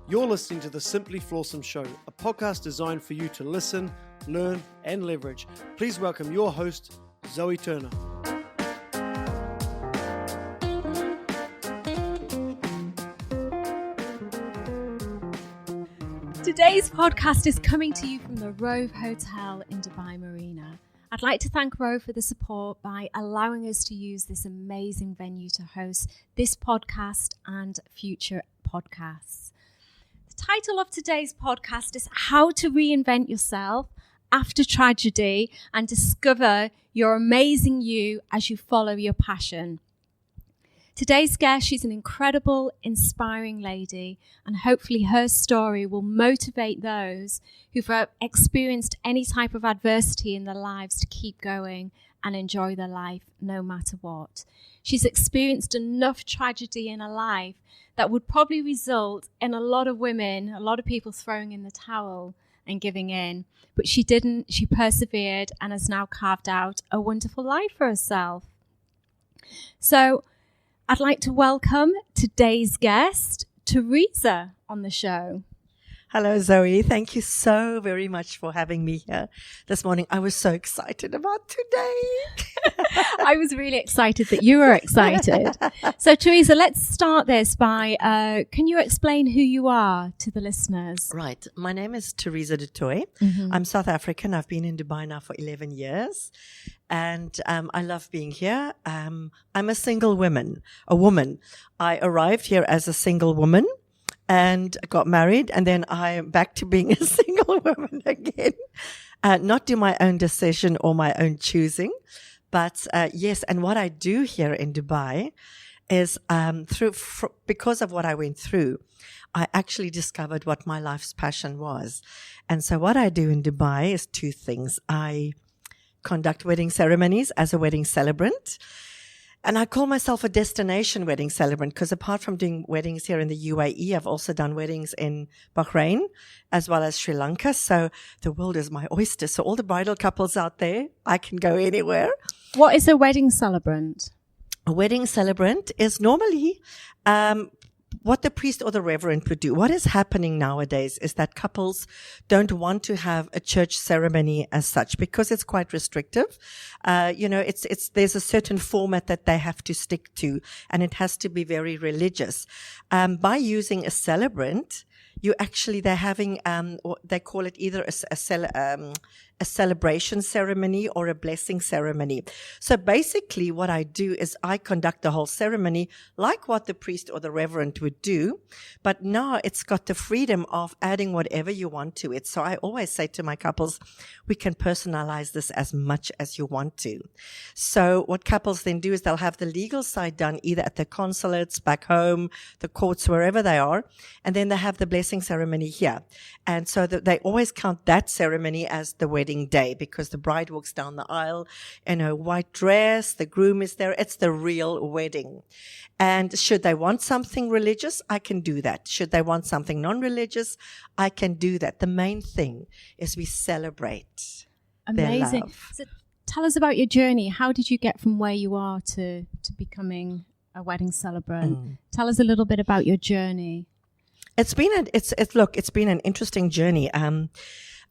You're listening to the Simply Flawsome Show, a podcast designed for you to listen, learn, and leverage. Please welcome your host, Zoe Turner. Today's podcast is coming to you from the Rove Hotel in Dubai Marina. I'd like to thank Rove for the support by allowing us to use this amazing venue to host this podcast and future podcasts. The title of today's podcast is How to Reinvent Yourself After Tragedy and Discover Your Amazing You as You Follow Your Passion. Today's guest, she's an incredible, inspiring lady, and hopefully her story will motivate those who've experienced any type of adversity in their lives to keep going and enjoy their life no matter what. She's experienced enough tragedy in her life that would probably result in a lot of women, a lot of people throwing in the towel and giving in. But she didn't. She persevered and has now carved out a wonderful life for herself. So I'd like to welcome today's guest, Teresa, on the show. Hello, Zoe. Thank you so very much for having me here this morning. I was so excited about today. I was really excited that you were excited. So, Teresa, let's start this by, can you explain who you are to the listeners? Right. My name is Teresa du Toit. I'm South African. I've been in Dubai now for 11 years. And I love being here. I'm a single woman. I arrived here as a single woman and got married, and then I'm back to being a single woman again. Not to my own decision or my own choosing, but yes. And what I do here in Dubai is because of what I went through, I actually discovered what my life's passion was. And so what I do in Dubai is two things. I conduct wedding ceremonies as a wedding celebrant. And I call myself a destination wedding celebrant because apart from doing weddings here in the UAE, I've also done weddings in Bahrain as well as Sri Lanka. So the world is my oyster. So all the bridal couples out there, I can go anywhere. What is a wedding celebrant? A wedding celebrant is normally what the priest or the reverend would do. What is happening nowadays is that couples don't want to have a church ceremony as such because it's quite restrictive. There's a certain format that they have to stick to, and it has to be very religious. By using a celebrant, they're having, they call it either a celebration ceremony or a blessing ceremony. So basically what I do is I conduct the whole ceremony like what the priest or the reverend would do, but now it's got the freedom of adding whatever you want to it. So I always say to my couples, we can personalize this as much as you want to. So what couples then do is they'll have the legal side done either at the consulates, back home, the courts, wherever they are, and then they have the blessing ceremony here. And so they always count that ceremony as the wedding day because the bride walks down the aisle in her white dress, the groom is there. It's the real wedding. And should they want something religious, I can do that. Should they want something non-religious, I can do that. The main thing is we celebrate their love. So tell us about your journey. How did you get from where you are to becoming a wedding celebrant? Tell us a little bit about your journey. It's been an interesting journey.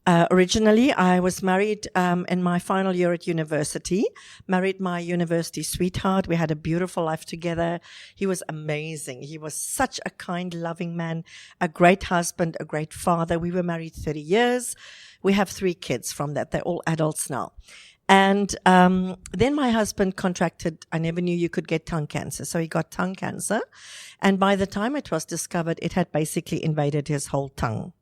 Originally, I was married in my final year at university, married my university sweetheart. We had a beautiful life together. He was amazing. He was such a kind, loving man, a great husband, a great father. We were married 30 years. We have 3 kids from that. They're all adults now. And then my husband contracted, I never knew you could get tongue cancer. So he got tongue cancer. And by the time it was discovered, it had basically invaded his whole tongue.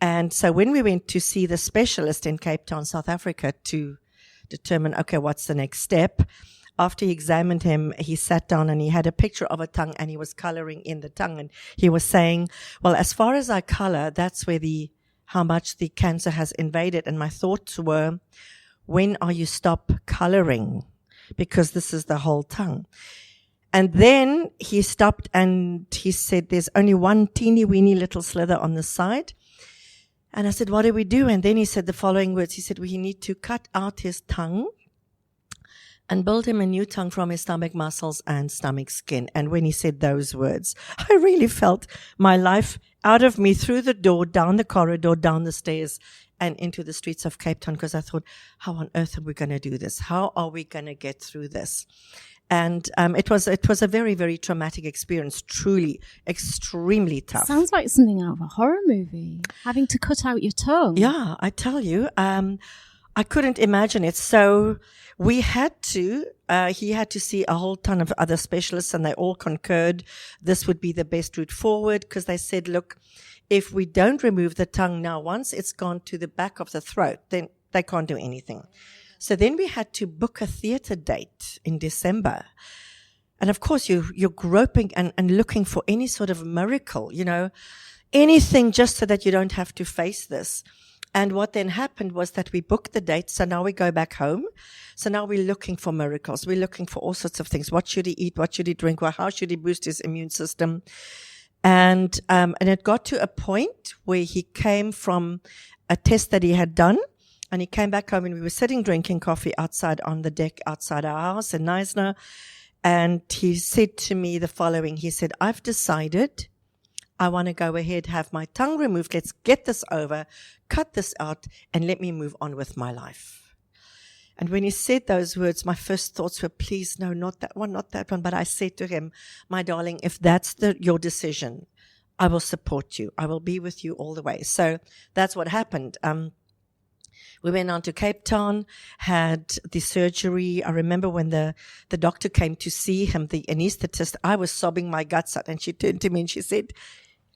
And so when we went to see the specialist in Cape Town, South Africa, to determine, okay, what's the next step? After he examined him, he sat down and he had a picture of a tongue and he was coloring in the tongue. And he was saying, well, as far as I color, that's where how much the cancer has invaded. And my thoughts were, when are you stop coloring? Because this is the whole tongue. And then he stopped and he said, there's only one teeny weeny little slither on the side. And I said, what do we do? And then he said the following words. He said, we need to cut out his tongue and build him a new tongue from his stomach muscles and stomach skin. And when he said those words, I really felt my life out of me, through the door, down the corridor, down the stairs, and into the streets of Cape Town, because I thought, how on earth are we going to do this? How are we going to get through this? And it was a very, very traumatic experience, truly extremely tough. Sounds like something out of a horror movie, having to cut out your tongue. Yeah, I tell you, I couldn't imagine it. So we had to, he had to see a whole ton of other specialists, and they all concurred this would be the best route forward, because they said, look, if we don't remove the tongue now, once it's gone to the back of the throat, then they can't do anything. So then we had to book a theater date in December. And of course, you're groping and looking for any sort of miracle, anything just so that you don't have to face this. And what then happened was that we booked the date. So now we go back home. So now we're looking for miracles. We're looking for all sorts of things. What should he eat? What should he drink? Well, how should he boost his immune system? And it got to a point where he came from a test that he had done, and he came back home, and we were sitting drinking coffee outside on the deck outside our house in Knysna. And he said to me the following. He said, I've decided I want to go ahead, have my tongue removed. Let's get this over, cut this out, and let me move on with my life. And when he said those words, my first thoughts were, please, no, not that one, not that one. But I said to him, my darling, if that's your decision, I will support you. I will be with you all the way. So that's what happened. We went on to Cape Town, had the surgery. I remember when the doctor came to see him, the anesthetist, I was sobbing my guts out. And she turned to me and she said,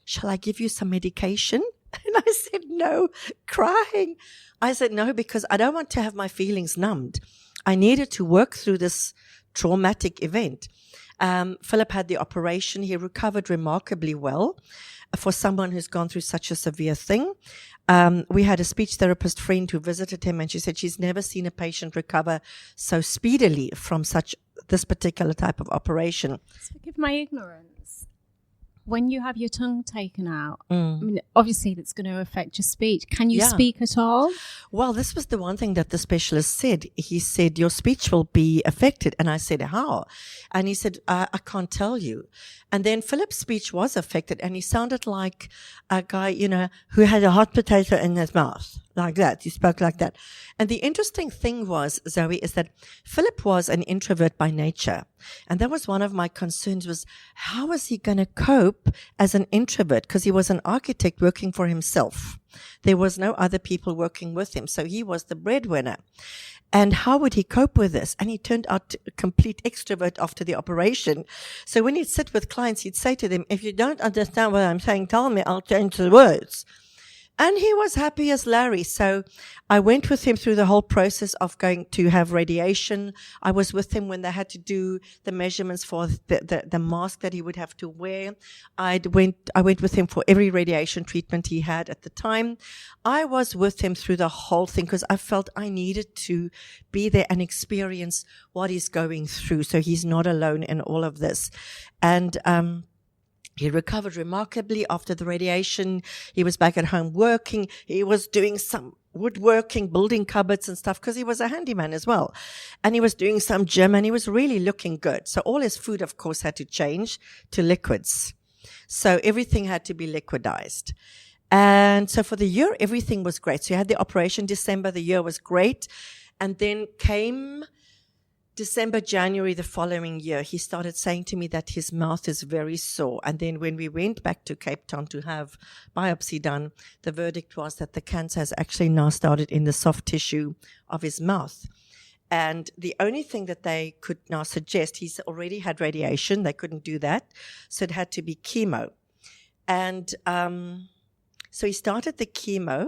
shall I give you some medication? And I said, no, crying. I said, no, because I don't want to have my feelings numbed. I needed to work through this traumatic event. Philip had the operation. He recovered remarkably well for someone who's gone through such a severe thing. We had a speech therapist friend who visited him, and she said she's never seen a patient recover so speedily from this particular type of operation. Forgive my ignorance. When you have your tongue taken out, I mean, obviously that's going to affect your speech. Can you speak at all? Well, this was the one thing that the specialist said. He said, your speech will be affected. And I said, how? And he said, I can't tell you. And then Philip's speech was affected, and he sounded like a guy, who had a hot potato in his mouth. Like that. He spoke like that. And the interesting thing was, Zoe, is that Philip was an introvert by nature. And that was one of my concerns, was how was he going to cope as an introvert? Because he was an architect working for himself. There was no other people working with him. So he was the breadwinner. And how would he cope with this? And he turned out a complete extrovert after the operation. So when he'd sit with clients, he'd say to them, if you don't understand what I'm saying, tell me, I'll change the words. And he was happy as Larry. So I went with him through the whole process of going to have radiation. I was with him when they had to do the measurements for the mask that he would have to wear. I went with him for every radiation treatment he had at the time. I was with him through the whole thing because I felt I needed to be there and experience what he's going through, so he's not alone in all of this. And he recovered remarkably after the radiation. He was back at home working. He was doing some woodworking, building cupboards and stuff, because he was a handyman as well. And he was doing some gym, and he was really looking good. So all his food, of course, had to change to liquids. So everything had to be liquidized. And so for the year, everything was great. So he had the operation December. The year was great. And then came December, January the following year, he started saying to me that his mouth is very sore. And then when we went back to Cape Town to have biopsy done, the verdict was that the cancer has actually now started in the soft tissue of his mouth. And the only thing that they could now suggest, he's already had radiation. They couldn't do that. So it had to be chemo. And so he started the chemo.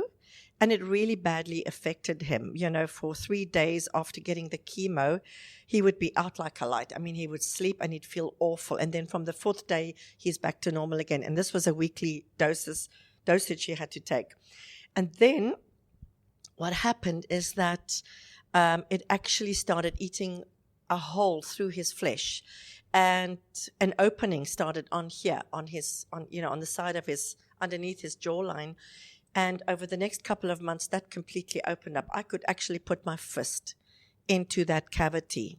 And it really badly affected him. For 3 days after getting the chemo, he would be out like a light. I mean, he would sleep and he'd feel awful. And then from the 4th day, he's back to normal again. And this was a weekly dosage he had to take. And then what happened is that it actually started eating a hole through his flesh. And an opening started on here, on the side of underneath his jawline. And over the next couple of months, that completely opened up. I could actually put my fist into that cavity.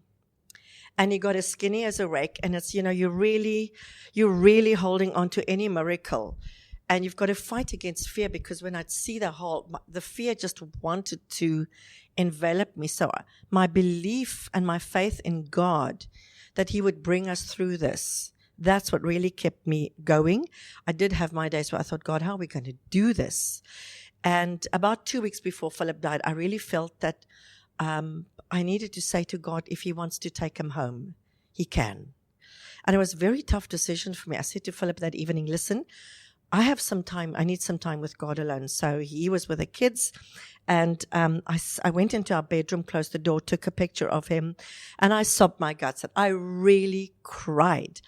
And he got as skinny as a rake. And it's, you're really holding on to any miracle. And you've got to fight against fear, because when I'd see the fear just wanted to envelop me. So my belief and my faith in God that He would bring us through this, that's what really kept me going. I did have my days where I thought, God, how are we going to do this? And about 2 weeks before Philip died, I really felt that I needed to say to God, if He wants to take him home, He can. And it was a very tough decision for me. I said to Philip that evening, listen, I have some time. I need some time with God alone. So he was with the kids, and I went into our bedroom, closed the door, took a picture of him, and I sobbed my guts out. I really cried,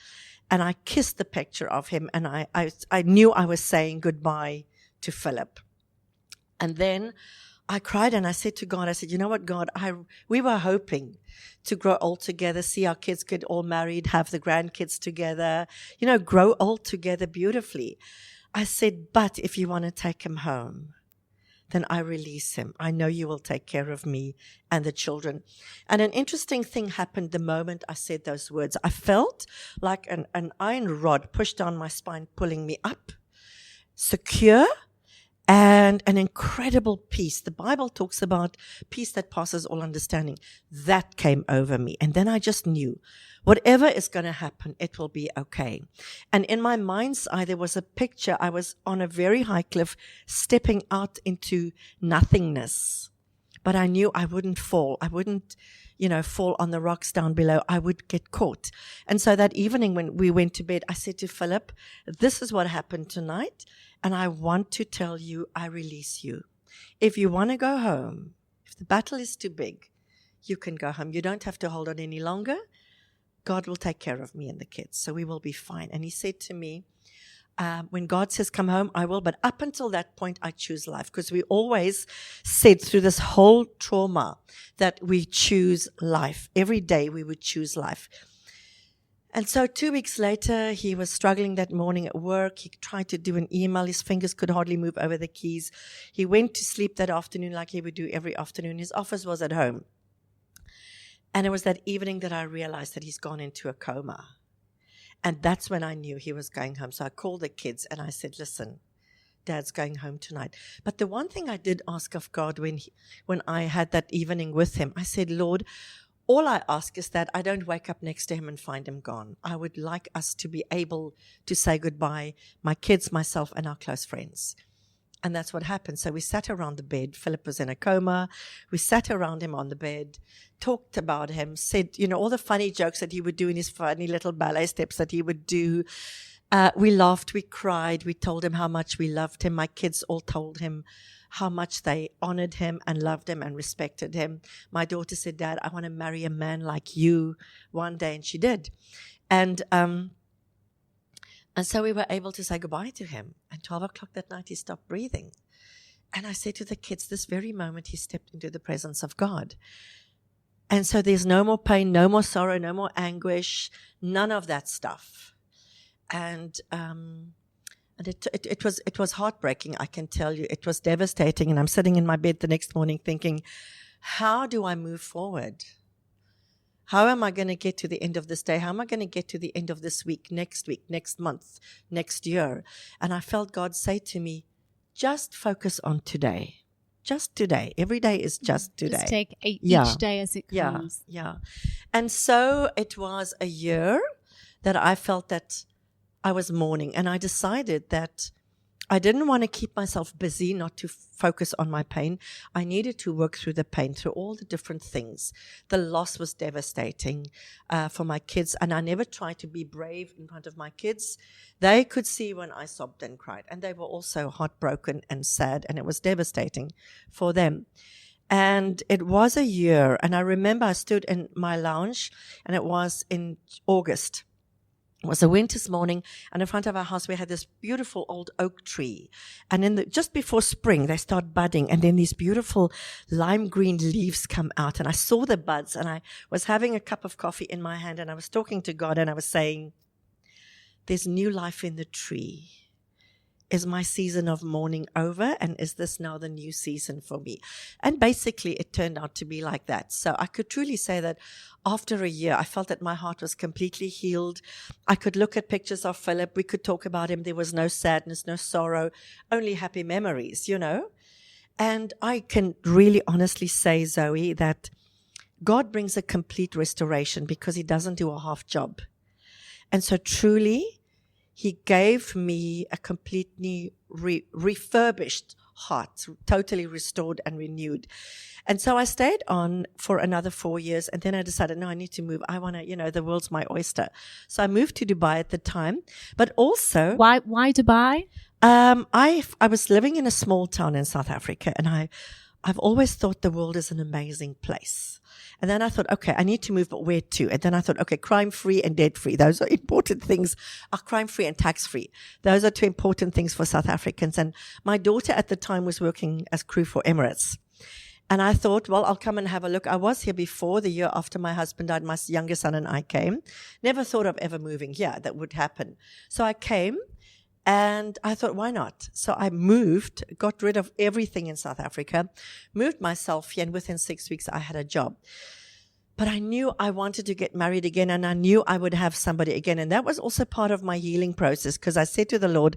and I kissed the picture of him, and I knew I was saying goodbye to Philip. And then I cried, and I said to God, I said, you know what, God, we were hoping to grow old together, see our kids get all married, have the grandkids together, grow old together beautifully. I said, but if you want to take him home, then I release him. I know you will take care of me and the children. And an interesting thing happened the moment I said those words. I felt like an iron rod pushed down my spine, pulling me up, secure, and an incredible peace. The Bible talks about peace that passes all understanding. That came over me. And then I just knew, whatever is going to happen, it will be okay. And in my mind's eye, there was a picture. I was on a very high cliff, stepping out into nothingness. But I knew I wouldn't fall. I wouldn't, fall on the rocks down below. I would get caught. And so that evening when we went to bed, I said to Philip, this is what happened tonight. And I want to tell you, I release you. If you want to go home, if the battle is too big, you can go home. You don't have to hold on any longer. God will take care of me and the kids, so we will be fine. And he said to me, when God says come home, I will. But up until that point, I choose life, because we always said through this whole trauma that we choose life. Every day we would choose life. And so 2 weeks later, he was struggling that morning at work. He tried to do an email. His fingers could hardly move over the keys. He went to sleep that afternoon like he would do every afternoon. His office was at home. And it was that evening that I realized that he's gone into a coma. And that's when I knew he was going home. So I called the kids and I said, listen, Dad's going home tonight. But the one thing I did ask of God when I had that evening with him, I said, Lord, all I ask is that I don't wake up next to him and find him gone. I would like us to be able to say goodbye, my kids, myself, and our close friends. And that's what happened. So we sat around the bed. Philip was in a coma. We sat around him on the bed, talked about him, said, all the funny jokes that he would do in his funny little ballet steps that he would do. We laughed, we cried, we told him how much we loved him. My kids all told him how much they honored him and loved him and respected him. My daughter said, Dad, I want to marry a man like you one day. And she did. And so we were able to say goodbye to him. And 12 o'clock that night, he stopped breathing. And I said to the kids, this very moment, he stepped into the presence of God. And so there's no more pain, no more sorrow, no more anguish, none of that stuff. And it was heartbreaking, I can tell you. It was devastating. And I'm sitting in my bed the next morning thinking, how do I move forward? How am I going to get to the end of this day? How am I going to get to the end of this week, next month, next year? And I felt God say to me, just focus on today. Just today. Every day is just today. Just take each day as it comes. Yeah. And so it was a year that I felt that I was mourning, and I decided that I didn't want to keep myself busy, not to focus on my pain. I needed to work through the pain, through all the different things. The loss was devastating for my kids, and I never tried to be brave in front of my kids. They could see when I sobbed and cried, and they were also heartbroken and sad, and it was devastating for them. And it was a year, and I remember I stood in my lounge, and it was in August. It was a winter's morning, and in front of our house we had this beautiful old oak tree. And just before spring, they start budding, and then these beautiful lime green leaves come out. And I saw the buds, and I was having a cup of coffee in my hand, and I was talking to God, and I was saying, there's new life in the tree. is my season of mourning over? And is this now the new season for me? And basically it turned out to be like that. So I could truly say that after a year, I felt that my heart was completely healed. I could look at pictures of Philip. We could talk about him. There was no sadness, no sorrow, only happy memories, you know. And I can really honestly say, Zoe, that God brings a complete restoration because he doesn't do a half job. And so truly, he gave me a completely refurbished heart, totally restored and renewed. And so I stayed on for another 4 years, and then I decided, no, I need to move. I want to, the world's my oyster. So I moved to Dubai at the time, but also... Why Dubai? I was living in a small town in South Africa, and I've always thought the world is an amazing place. And then I thought, okay, I need to move, but where to? And then I thought, okay, crime-free and debt-free. Those are important things. Crime-free and tax-free. Those are two important things for South Africans. And my daughter at the time was working as crew for Emirates. And I thought, well, I'll come and have a look. I was here before, the year after my husband died. My younger son and I came. Never thought of ever moving here. That would happen. So I came. And I thought, why not? So I moved, got rid of everything in South Africa, moved myself here, and within 6 weeks I had a job. But I knew I wanted to get married again, and I knew I would have somebody again. And that was also part of my healing process, because I said to the Lord,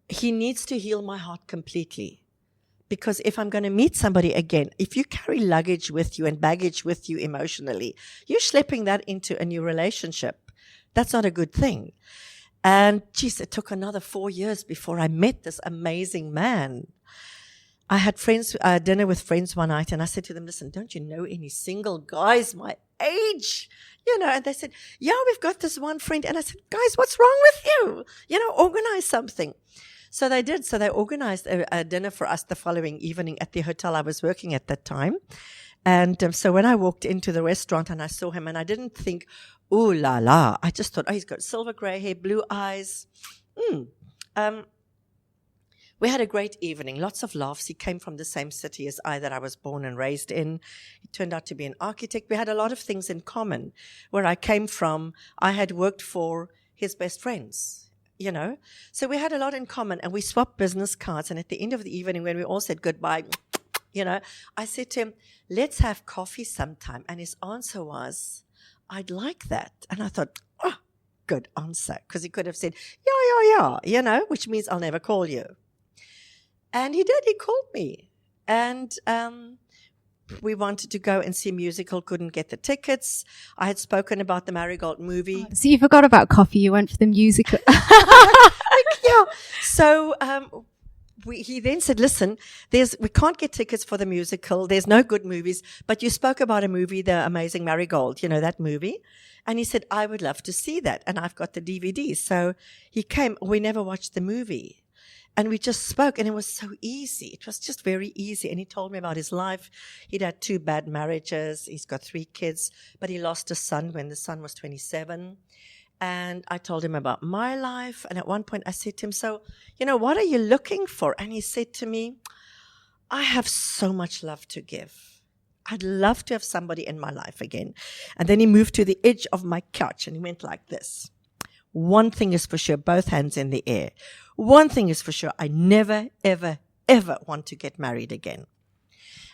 he needs to heal my heart completely. Because if I'm going to meet somebody again, if you carry luggage with you and baggage with you emotionally, you're schlepping that into a new relationship. That's not a good thing. And geez, it took another 4 years before I met this amazing man. I had dinner with friends one night, and I said to them, listen, don't you know any single guys my age? And they said, yeah, we've got this one friend. And I said, guys, what's wrong with you? Organize something. So they did. So they organized a dinner for us the following evening at the hotel I was working at that time. And so when I walked into the restaurant and I saw him, and I didn't think, ooh la la. I just thought, he's got silver gray hair, blue eyes. We had a great evening, lots of laughs. He came from the same city as I that I was born and raised in. He turned out to be an architect. We had a lot of things in common. Where I came from, I had worked for his best friends, So we had a lot in common, and we swapped business cards. And at the end of the evening, when we all said goodbye, I said to him, let's have coffee sometime. And his answer was, I'd like that. And I thought, good answer. Because he could have said, yeah, which means I'll never call you. And he did. He called me. And we wanted to go and see a musical, couldn't get the tickets. I had spoken about the Marigold movie. So you forgot about coffee. You went for the musical. Yeah. So he then said, listen, we can't get tickets for the musical. There's no good movies, but you spoke about a movie, The Amazing Marigold, that movie. And he said, I would love to see that. And I've got the DVD. So he came. We never watched the movie. And we just spoke, and it was so easy. It was just very easy. And he told me about his life. He'd had 2 bad marriages. He's got 3 kids, but he lost a son when the son was 27. And I told him about my life. And at one point I said to him, so, what are you looking for? And he said to me, I have so much love to give. I'd love to have somebody in my life again. And then he moved to the edge of my couch and he went like this. One thing is for sure, both hands in the air. One thing is for sure, I never, ever, ever want to get married again.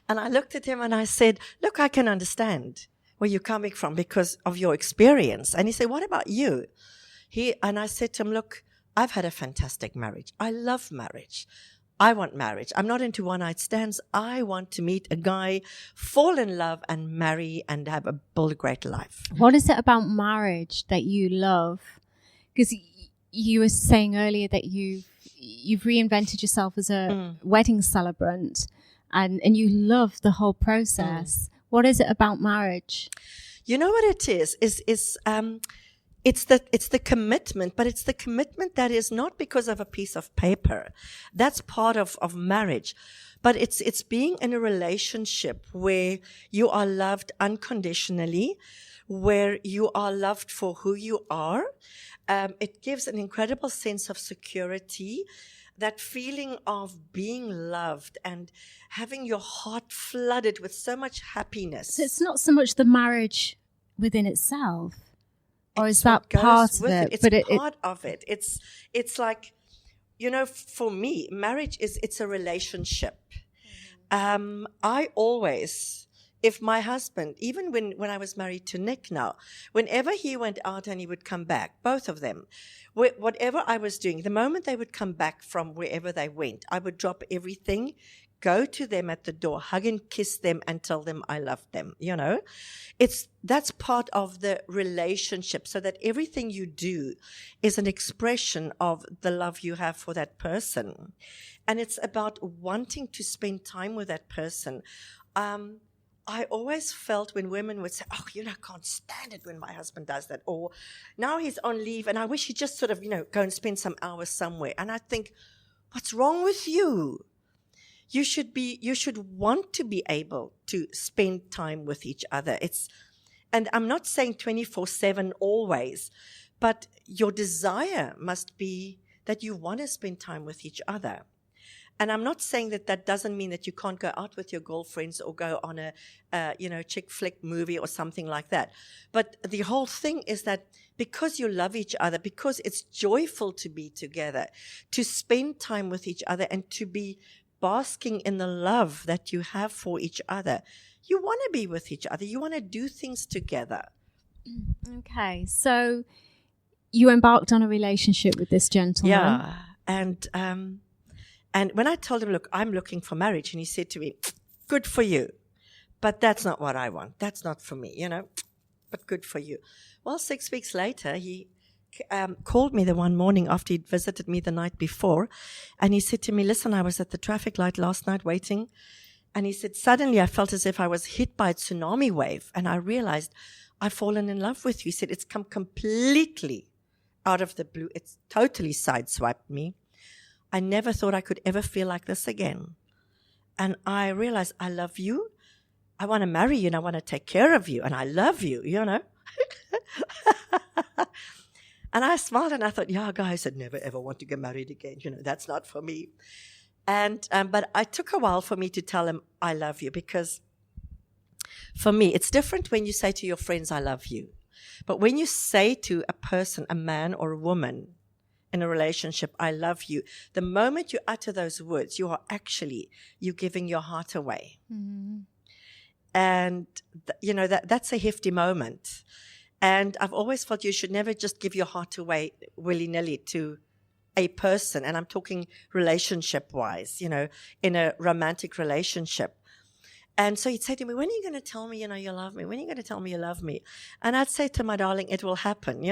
And I looked at him and I said, look, I can understand where you're coming from because of your experience. And he said, what about you? And I said to him, look, I've had a fantastic marriage. I love marriage. I want marriage. I'm not into one-night stands. I want to meet a guy, fall in love and marry and build a great life. What is it about marriage that you love? Because you were saying earlier that you've reinvented yourself as a wedding celebrant and you love the whole process. What is it about marriage? You know what it is? It's the commitment, but it's the commitment that is not because of a piece of paper. That's part of marriage. But it's being in a relationship where you are loved unconditionally, where you are loved for who you are. It gives an incredible sense of security, that feeling of being loved and having your heart flooded with so much happiness. So it's not so much the marriage within itself, or is that part of it? It's part of it. It's like for me, marriage it's a relationship. I always, if my husband, even when I was married to Nick now, whenever he went out and he would come back, both of them, whatever I was doing, the moment they would come back from wherever they went, I would drop everything, go to them at the door, hug and kiss them and tell them I love them, That's part of the relationship, so that everything you do is an expression of the love you have for that person. And it's about wanting to spend time with that person. I always felt when women would say, oh, I can't stand it when my husband does that. Or now he's on leave and I wish he'd just sort of, go and spend some hours somewhere. And I think, what's wrong with you? You should want to be able to spend time with each other. And I'm not saying 24/7 always, but your desire must be that you want to spend time with each other. And I'm not saying that doesn't mean that you can't go out with your girlfriends or go on a chick flick movie or something like that. But the whole thing is that because you love each other, because it's joyful to be together, to spend time with each other and to be basking in the love that you have for each other, you want to be with each other. You want to do things together. Okay, so you embarked on a relationship with this gentleman. Yeah, and when I told him, look, I'm looking for marriage, and he said to me, good for you, but that's not what I want. That's not for me, but good for you. Well, 6 weeks later, he called me the one morning after he'd visited me the night before, and he said to me, listen, I was at the traffic light last night waiting, and he said, suddenly I felt as if I was hit by a tsunami wave, and I realized I've fallen in love with you. He said, it's come completely out of the blue. It's totally sideswiped me. I never thought I could ever feel like this again. And I realized I love you. I want to marry you and I want to take care of you. And I love you, And I smiled and I thought, yeah, guys, I'd never ever want to get married again. That's not for me. And but it took a while for me to tell him I love you, because for me, it's different when you say to your friends, I love you. But when you say to a person, a man or a woman, in a relationship, I love you, the moment you utter those words, you're giving your heart away. Mm-hmm. And, that's a hefty moment. And I've always felt you should never just give your heart away willy-nilly to a person. And I'm talking relationship-wise, in a romantic relationship. And so he'd say to me, when are you going to tell me, you love me? When are you going to tell me you love me? And I'd say to my darling, it will happen,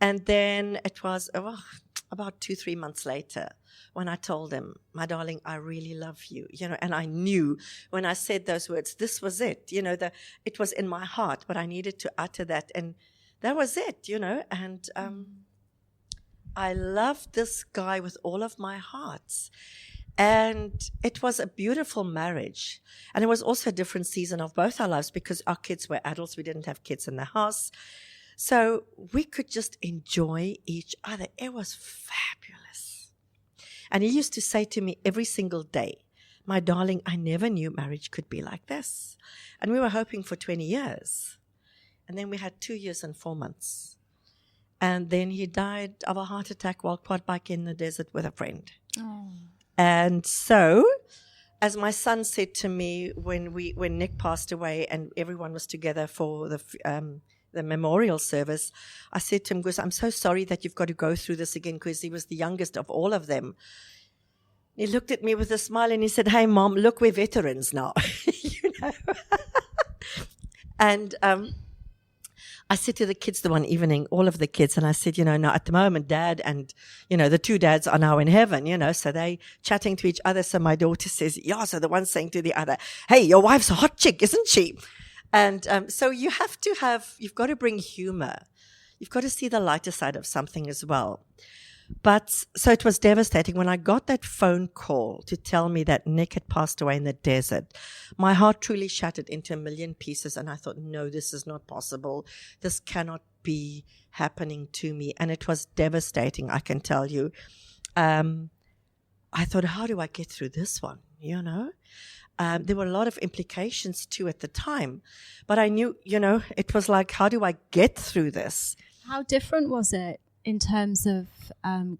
And then it was about 2-3 months later when I told him, my darling, I really love you, and I knew when I said those words, this was it, it was in my heart, but I needed to utter that. And that was it, and I loved this guy with all of my heart. And it was a beautiful marriage. And it was also a different season of both our lives because our kids were adults. We didn't have kids in the house. So we could just enjoy each other. It was fabulous. And he used to say to me every single day, my darling, I never knew marriage could be like this. And we were hoping for 20 years. And then we had 2 years and 4 months. And then he died of a heart attack while quad biking in the desert with a friend. Oh. And so, as my son said to me when Nick passed away and everyone was together for the memorial service, I said to him, "Gus, I'm so sorry that you've got to go through this again," because he was the youngest of all of them. He looked at me with a smile and he said, "Hey, Mom, look, we're veterans now." And I said to the kids the one evening, all of the kids, and I said, now at the moment, Dad and, the 2 dads are now in heaven, so they chatting to each other. So my daughter says, yeah, so the one saying to the other, "Hey, your wife's a hot chick, isn't she?" And so you've got to bring humor. You've got to see the lighter side of something as well. But so it was devastating when I got that phone call to tell me that Nick had passed away in the desert. My heart truly shattered into a million pieces, and I thought, no, this is not possible. This cannot be happening to me. And it was devastating, I can tell you. I thought, how do I get through this one, There were a lot of implications too at the time. But I knew, it was like, how do I get through this? How different was it in terms of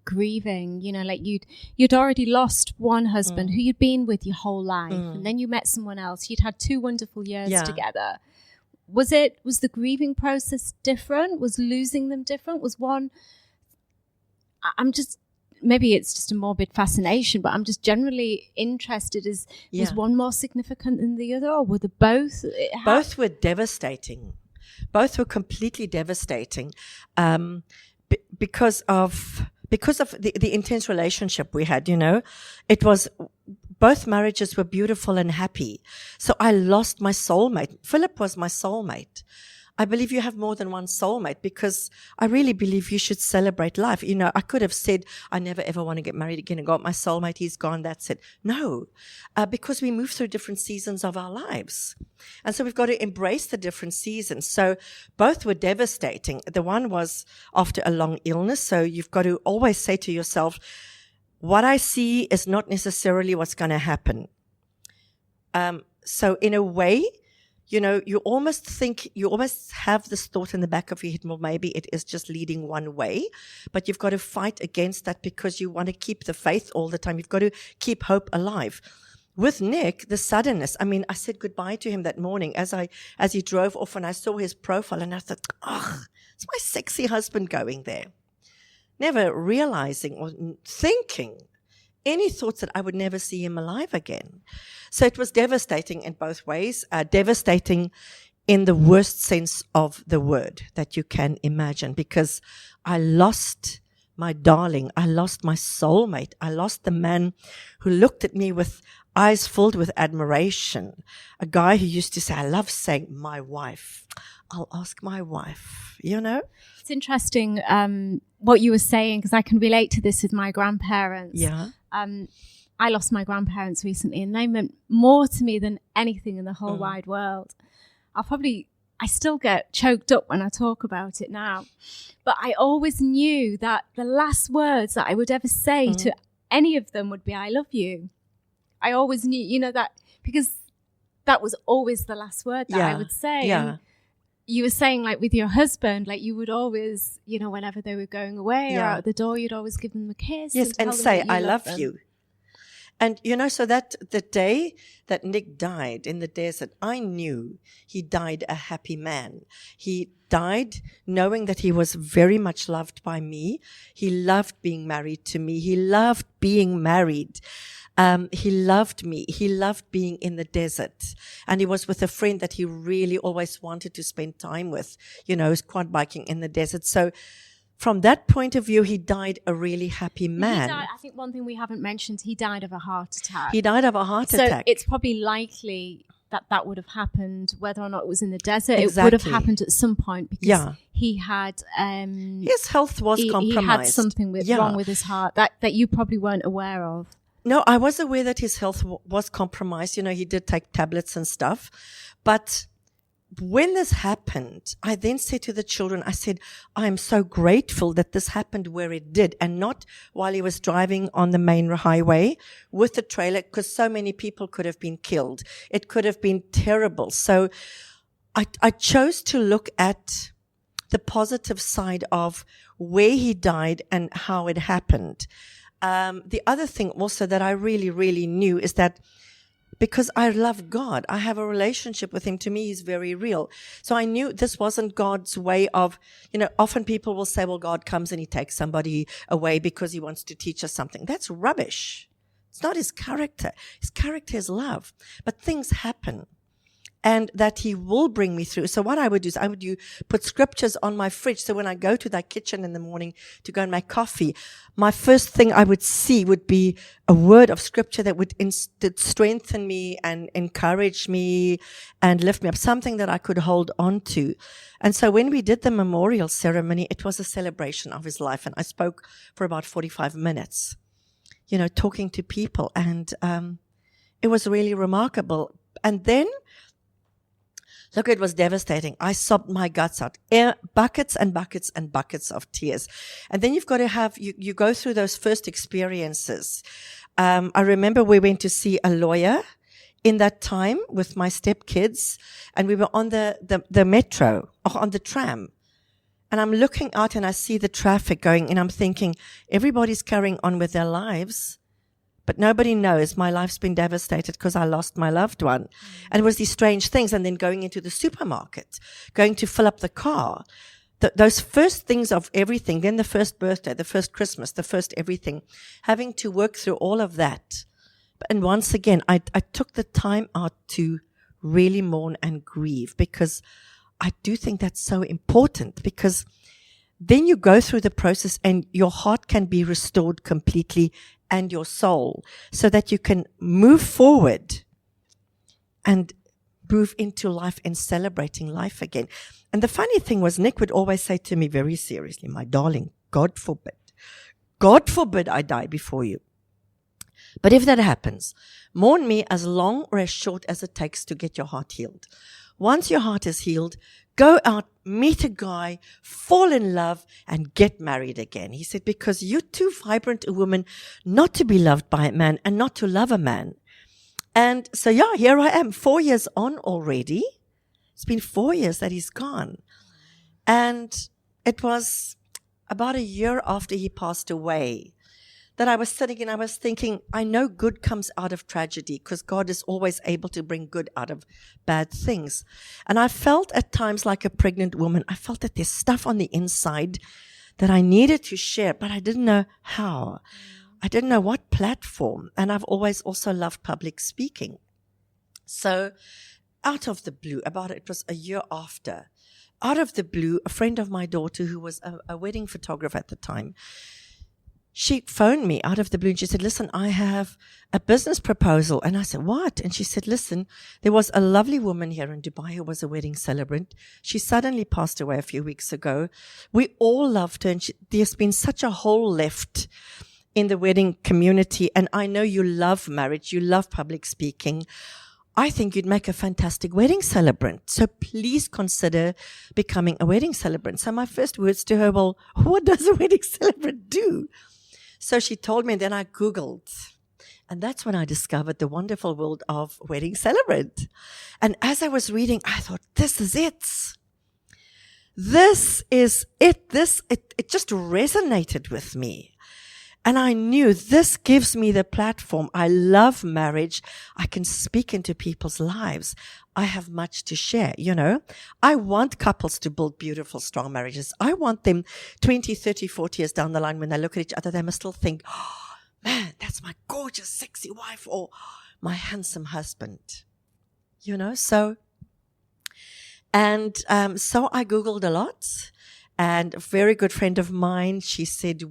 grieving? You know, like you'd already lost one husband who you'd been with your whole life, and then you met someone else. You'd had 2 wonderful years together. Was the grieving process different? Was losing them different? Was one? Maybe it's just a morbid fascination, but I'm just generally interested. Was one more significant than the other, or were they both? Both were devastating. Both were completely devastating, because of the intense relationship we had. You know, it was. Both marriages were beautiful and happy. So I lost my soulmate. Philip was my soulmate. I believe you have more than one soulmate, because I really believe you should celebrate life. You know, I could have said, I never ever want to get married again. I got my soulmate. He's gone. That's it. No, because we move through different seasons of our lives. And so we've got to embrace the different seasons. So both were devastating. The one was after a long illness. So you've got to always say to yourself, what I see is not necessarily what's going to happen. So in a way, you know, you almost have this thought in the back of your head, well, maybe it is just leading one way, but you've got to fight against that because you want to keep the faith all the time. You've got to keep hope alive. With Nick, the suddenness, I mean, I said goodbye to him that morning as he drove off, and I saw his profile and I thought, it's my sexy husband going there. Never realizing or thinking any thoughts that I would never see him alive again. So it was devastating in both ways, devastating in the worst sense of the word that you can imagine, because I lost my darling. I lost my soulmate. I lost the man who looked at me with eyes filled with admiration. A guy who used to say, I love saying my wife. I'll ask my wife, you know? It's interesting what you were saying, because I can relate to this with my grandparents. Yeah. I lost my grandparents recently, and they meant more to me than anything in the whole wide world. I still get choked up when I talk about it now. But I always knew that the last words that I would ever say to any of them would be, I love you. I always knew, you know, that, because that was always the last word that I would say. Yeah. And you were saying, like, with your husband, like, you would always, you know, whenever they were going away or out the door, you'd always give them a kiss. Yes, and say, I love you. And, you know, so that the day that Nick died in the desert, I knew he died a happy man. He died knowing that he was very much loved by me. He loved being married to me. He loved being married. He loved me. He loved being in the desert. And he was with a friend that he really always wanted to spend time with, you know, quad biking in the desert. So from that point of view, he died a really happy man. I think one thing we haven't mentioned, he died of a heart attack. He died of a heart attack. So it's probably likely that would have happened, whether or not it was in the desert. Exactly. It would have happened at some point, because he had... his health was compromised. He had something wrong with his heart that you probably weren't aware of. No, I was aware that his health was compromised. You know, he did take tablets and stuff. But when this happened, I then said to the children, I said, I am so grateful that this happened where it did, and not while he was driving on the main highway with the trailer, because so many people could have been killed. It could have been terrible. So I chose to look at the positive side of where he died and how it happened. The other thing also that I really, really knew is that because I love God, I have a relationship with him. To me, he's very real. So I knew this wasn't God's way of, you know, often people will say, well, God comes and he takes somebody away because he wants to teach us something. That's rubbish. It's not his character. His character is love. But things happen. And that he will bring me through. So what I would do is put scriptures on my fridge. So when I go to that kitchen in the morning to go and make coffee, my first thing I would see would be a word of scripture that would strengthen me and encourage me and lift me up, something that I could hold on to. And so when we did the memorial ceremony, it was a celebration of his life. And I spoke for about 45 minutes, you know, talking to people. And it was really remarkable. And then, look, it was devastating. I sobbed my guts out. Buckets and buckets and buckets of tears. And then you've got to have, you go through those first experiences. I remember we went to see a lawyer in that time with my stepkids, and we were on the metro, or on the tram. And I'm looking out and I see the traffic going, and I'm thinking, everybody's carrying on with their lives, but nobody knows my life's been devastated because I lost my loved one. And it was these strange things. And then going into the supermarket, going to fill up the car, those first things of everything, then the first birthday, the first Christmas, the first everything, having to work through all of that. And once again, I took the time out to really mourn and grieve, because I do think that's so important, because then you go through the process and your heart can be restored completely, and your soul, so that you can move forward and move into life and celebrating life again. And the funny thing was, Nick would always say to me very seriously, my darling, God forbid I die before you. But if that happens, mourn me as long or as short as it takes to get your heart healed. Once your heart is healed, go out, meet a guy, fall in love, and get married again. He said, because you're too vibrant a woman not to be loved by a man and not to love a man. And so, yeah, here I am, 4 years on already. It's been 4 years that he's gone. And it was about a year after he passed away that I was sitting and I was thinking, I know good comes out of tragedy, because God is always able to bring good out of bad things. And I felt at times like a pregnant woman. I felt that there's stuff on the inside that I needed to share, but I didn't know how. I didn't know what platform. And I've always also loved public speaking. So out of the blue, it was a year after, out of the blue, a friend of my daughter, who was a wedding photographer at the time, she phoned me out of the blue and she said, listen, I have a business proposal. And I said, what? And she said, listen, there was a lovely woman here in Dubai who was a wedding celebrant. She suddenly passed away a few weeks ago. We all loved her, and there's been such a hole left in the wedding community. And I know you love marriage. You love public speaking. I think you'd make a fantastic wedding celebrant. So please consider becoming a wedding celebrant. So my first words to her, well, what does a wedding celebrant do? So she told me, and then I Googled. And that's when I discovered the wonderful world of wedding celebrant. And as I was reading, I thought, this is it. This is it. It just resonated with me. And I knew this gives me the platform. I love marriage. I can speak into people's lives. I have much to share, you know. I want couples to build beautiful, strong marriages. I want them 20, 30, 40 years down the line, when they look at each other, they must still think, oh, man, that's my gorgeous, sexy wife, or my handsome husband, you know. So I Googled a lot. And a very good friend of mine, she said,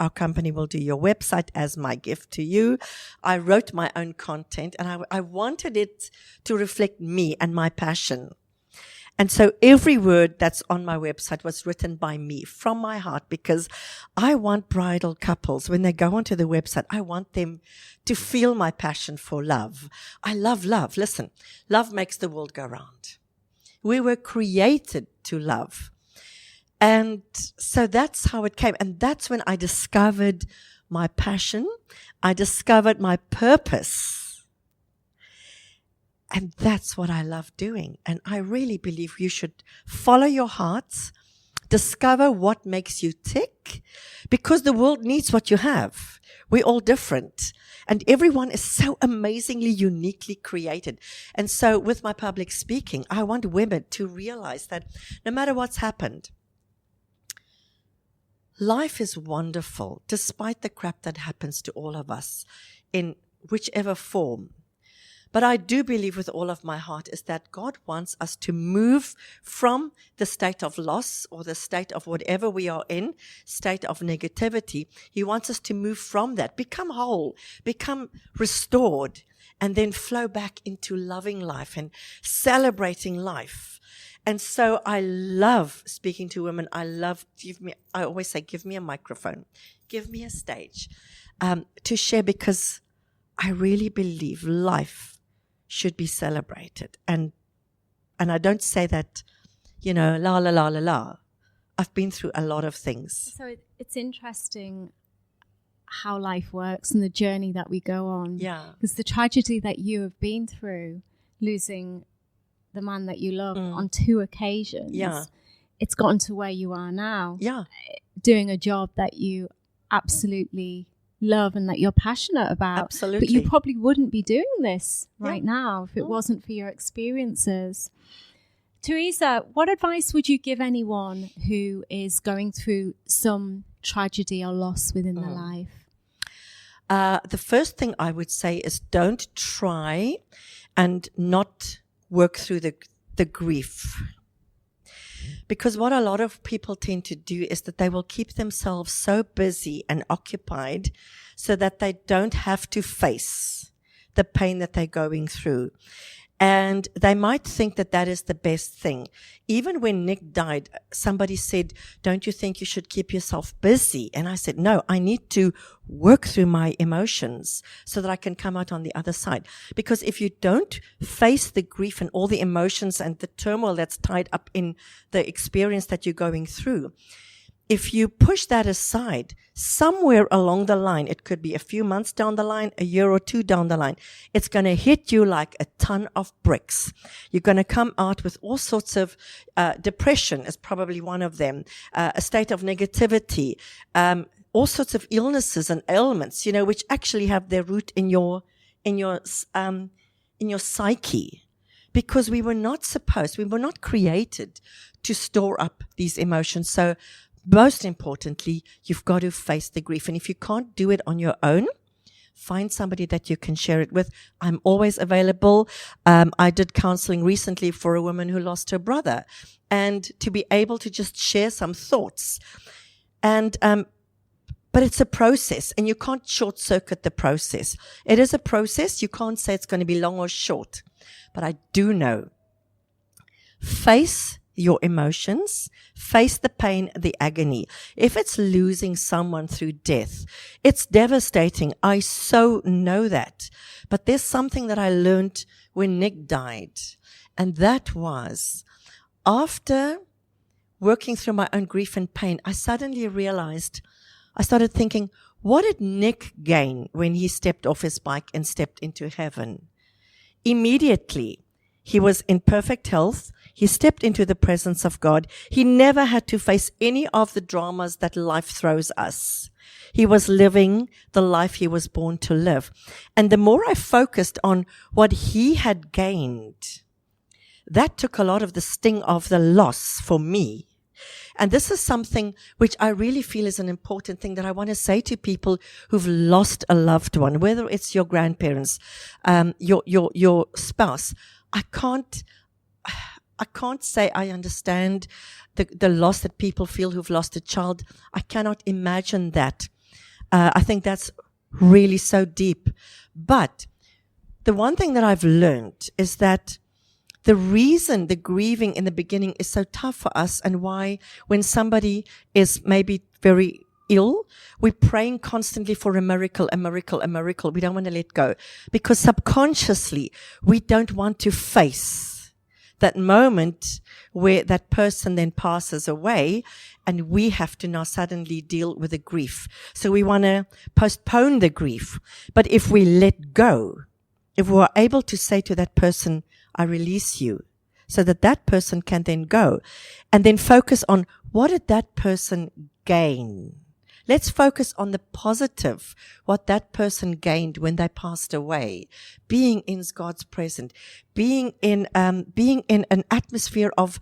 our company will do your website as my gift to you. I wrote my own content, and I wanted it to reflect me and my passion. And so every word that's on my website was written by me from my heart, because I want bridal couples, when they go onto the website, I want them to feel my passion for love. I love love. Listen, love makes the world go round. We were created to love. And so that's how it came. And that's when I discovered my passion. I discovered my purpose. And that's what I love doing. And I really believe you should follow your heart, discover what makes you tick, because the world needs what you have. We're all different. And everyone is so amazingly, uniquely created. And so with my public speaking, I want women to realize that no matter what's happened, life is wonderful, despite the crap that happens to all of us in whichever form. But I do believe with all of my heart is that God wants us to move from the state of loss or the state of whatever we are in, state of negativity. He wants us to move from that, become whole, become restored, and then flow back into loving life and celebrating life. And so I love speaking to women. I always say, give me a microphone, give me a stage to share, because I really believe life should be celebrated. And I don't say that, you know, la, la, la, la, la. I've been through a lot of things. So it's interesting how life works and the journey that we go on. Yeah. Because the tragedy that you have been through, losing the man that you love on 2 occasions, it's gotten to where you are now. Yeah. Doing a job that you absolutely love and that you're passionate about. Absolutely. But you probably wouldn't be doing this right Yeah. now if it wasn't for your experiences. Teresa, what advice would you give anyone who is going through some tragedy or loss within their life? The first thing I would say is don't try and not work through the grief. Because what a lot of people tend to do is that they will keep themselves so busy and occupied so that they don't have to face the pain that they're going through. And they might think that that is the best thing. Even when Nick died, somebody said, don't you think you should keep yourself busy? And I said, no, I need to work through my emotions so that I can come out on the other side. Because if you don't face the grief and all the emotions and the turmoil that's tied up in the experience that you're going through, if you push that aside, somewhere along the line, it could be a few months down the line, a year or two down the line, it's going to hit you like a ton of bricks. You're going to come out with all sorts of depression is probably one of them, a state of negativity, all sorts of illnesses and ailments, which actually have their root in your psyche. Because we were not created to store up these emotions. So most importantly, you've got to face the grief. And if you can't do it on your own, find somebody that you can share it with. I'm always available. I did counseling recently for a woman who lost her brother, and to be able to just share some thoughts. And, but it's a process, and you can't short circuit the process. It is a process. You can't say it's going to be long or short, but I do know, face your emotions, face the pain, the agony. If it's losing someone through death, it's devastating. I so know that. But there's something that I learned when Nick died. And that was, after working through my own grief and pain, I suddenly realized, I started thinking, what did Nick gain when he stepped off his bike and stepped into heaven? Immediately, he was in perfect health. He stepped into the presence of God. He never had to face any of the dramas that life throws us. He was living the life he was born to live. And the more I focused on what he had gained, that took a lot of the sting of the loss for me. And this is something which I really feel is an important thing that I want to say to people who've lost a loved one, whether it's your grandparents, your spouse. I can't say I understand the loss that people feel who've lost a child. I cannot imagine that. I think that's really so deep. But the one thing that I've learned is that the reason the grieving in the beginning is so tough for us, and why when somebody is maybe very ill, we're praying constantly for a miracle, a miracle, a miracle. We don't want to let go because subconsciously we don't want to face that moment where that person then passes away and we have to now suddenly deal with the grief. So we want to postpone the grief. But if we let go, if we're able to say to that person, I release you, so that that person can then go and then focus on what did that person gain? Let's focus on the positive, what that person gained when they passed away, being in God's presence, being in an atmosphere of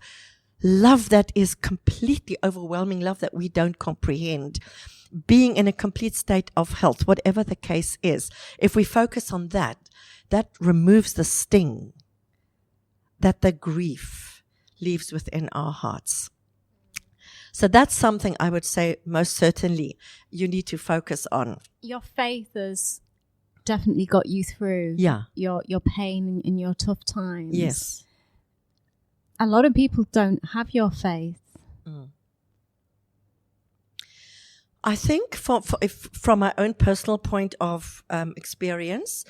love that is completely overwhelming, love that we don't comprehend, being in a complete state of health, whatever the case is. If we focus on that, that removes the sting that the grief leaves within our hearts. So that's something I would say most certainly you need to focus on. Your faith has definitely got you through your pain and your tough times. Yes. A lot of people don't have your faith. I think from my own personal point of experience,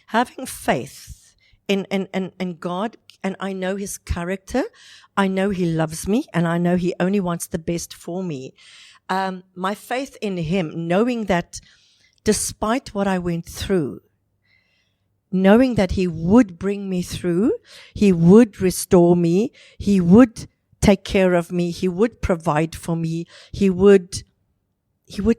having faith in God, and I know his character, I know he loves me, and I know he only wants the best for me. My faith in him, knowing that despite what I went through, knowing that he would bring me through, he would restore me, he would take care of me. He would provide for me. He would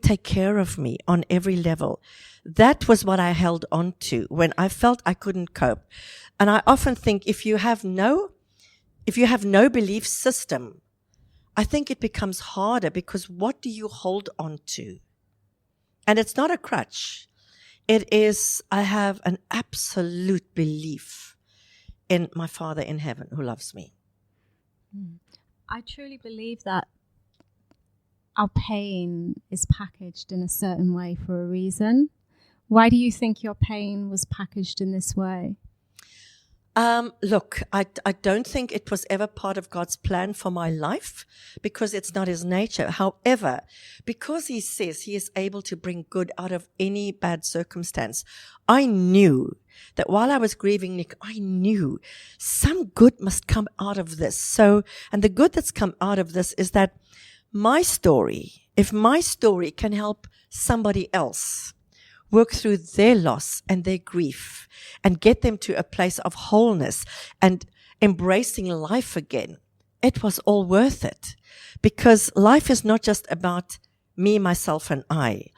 take care of me on every level. That was what I held on to when I felt I couldn't cope. And I often think if you have no belief system, I think it becomes harder, because what do you hold on to? And it's not a crutch. It is, I have an absolute belief in my Father in heaven who loves me. I truly believe that our pain is packaged in a certain way for a reason. Why do you think your pain was packaged in this way? Look, I don't think it was ever part of God's plan for my life, because it's not his nature. However, because he says he is able to bring good out of any bad circumstance, I knew that while I was grieving Nick, I knew some good must come out of this. So, and the good that's come out of this is that if my story can help somebody else work through their loss and their grief and get them to a place of wholeness and embracing life again, it was all worth it. Because life is not just about me, myself, and I.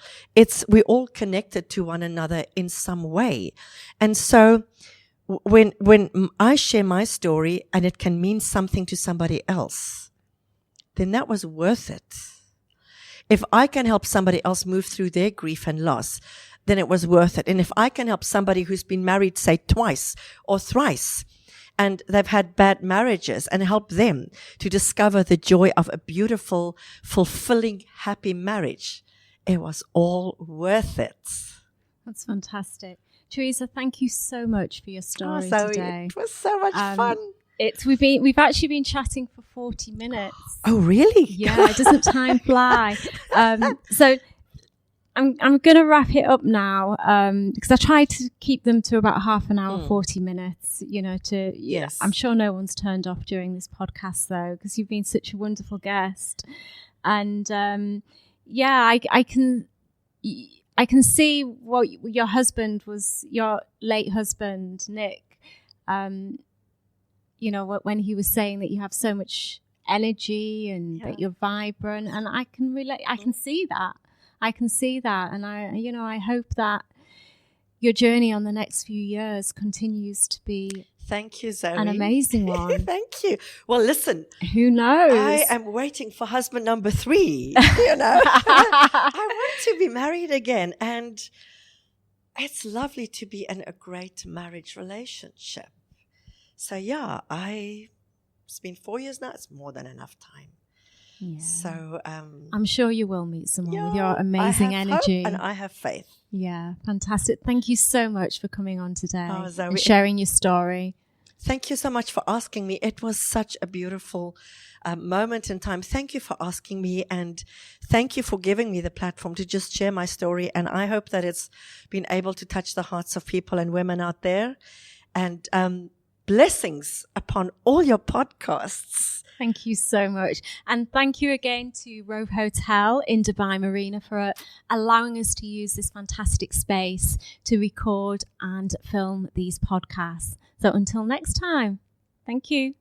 We're all connected to one another in some way. And so when I share my story and it can mean something to somebody else, then that was worth it. If I can help somebody else move through their grief and loss, then it was worth it. And if I can help somebody who's been married, say, twice or thrice, and they've had bad marriages, and help them to discover the joy of a beautiful, fulfilling, happy marriage, it was all worth it. That's fantastic. Teresa, thank you so much for your story Zoe, today. It was so much fun. We've actually been chatting for 40 minutes. Oh, really? Yeah, doesn't time fly? So I'm going to wrap it up now, because I try to keep them to about half an hour, 40 minutes, Yes. I'm sure no one's turned off during this podcast though, because you've been such a wonderful guest. And, I can see what your husband was, your late husband, Nick, when he was saying that you have so much energy and that you're vibrant, and I can relate. I can see that. And I hope that your journey on the next few years continues to be Thank you, Zoe. An amazing one. Thank you. Well, listen. Who knows? I am waiting for husband number 3. I want to be married again. And it's lovely to be in a great marriage relationship. So, it's been 4 years now. It's more than enough time. Yeah. So I'm sure you will meet someone with your amazing energy. Hope and I have faith. Yeah, fantastic. Thank you so much for coming on today Zoe, and sharing your story. Thank you so much for asking me. It was such a beautiful moment in time. Thank you for asking me, and thank you for giving me the platform to just share my story. And I hope that it's been able to touch the hearts of people and women out there. And blessings upon all your podcasts. Thank you so much. And thank you again to Rove Hotel in Dubai Marina for allowing us to use this fantastic space to record and film these podcasts. So until next time, thank you.